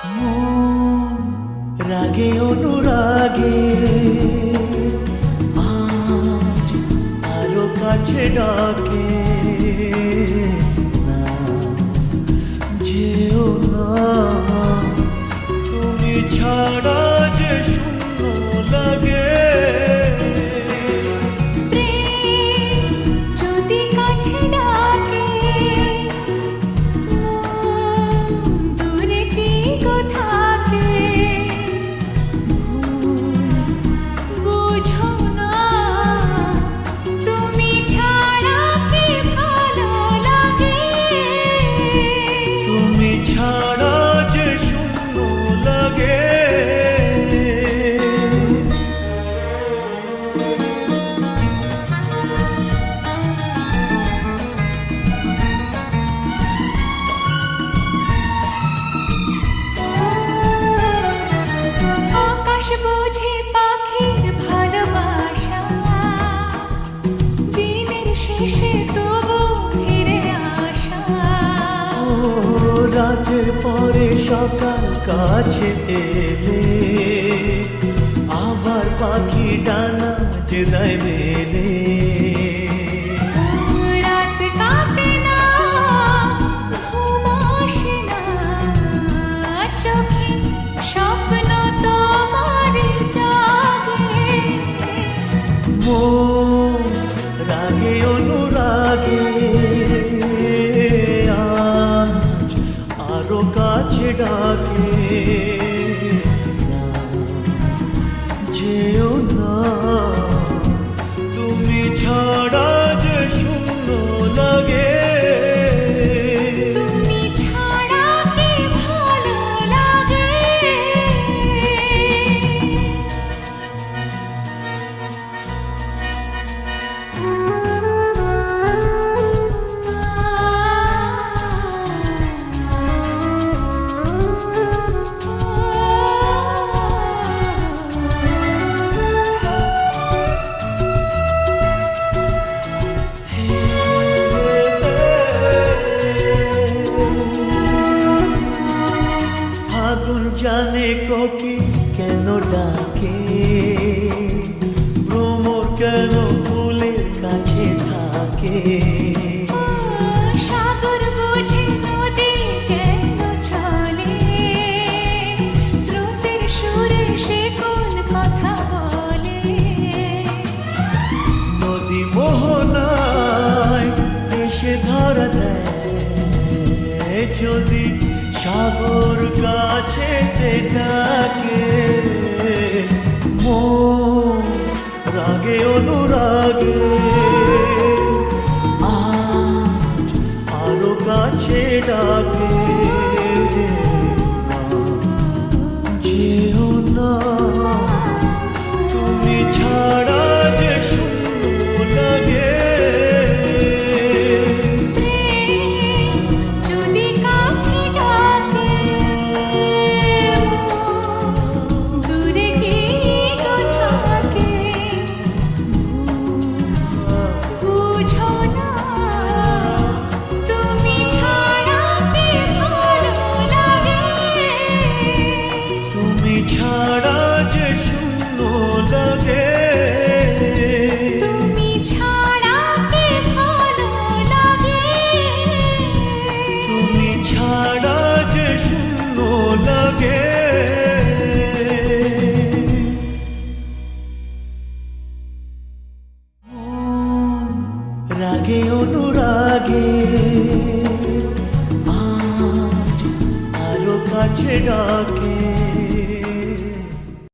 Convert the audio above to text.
মন রাগে অনুরাগে আজ আরো কাছে ডাকে, না যেও না তুমি ছাড়া যে শূন্য লাগে। বোঝে পাখির ভালোবাসা, দিনের শেষে তবু ফিরে আসা। রাতের পরে সকাল কাছে এলে আবার পাখি ডানা যে দেয় মেলে। রাত কাটে না, ঘুম আসে না, চোখে স্বপ্ন তোমার জাগে। মন রাগে অনুরাগে আজ আরো কাছে ডাকে, না যেও না তুমি ছাড়া যে শূন্য লাগে। তুমি ছাড়া কি ভালো লাগে। আগুন জানে কোকিল কেন ডাকে, ভ্রমর কেন ফুলের কাছে থাকে। সাগর বোঝে নদী কেন চলে, স্রোতের সুরে সে কোন কথা বলে। নদী মোহনায় এসে ধরা দেয় যদি সাগর কাছে ডাকে। মন রাগে অনুরাগে আজ আরো কাছে ডাকে, না যেও না তুমি ছাড়া যে শূন্য লাগে। যদি কাছে ডাকে, দূরে কি থাকে, বুঝো না তুমি ছাড়া কি ভালো লাগে। তুমি ছাড়া যে শূন্য লাগে। তুমি ছাড়া কি ভালো লাগে। তুমি ছাড়া যে শূন্য লাগে। মন রাগে অনুরাগে আজ আরো কাছে ডাকে।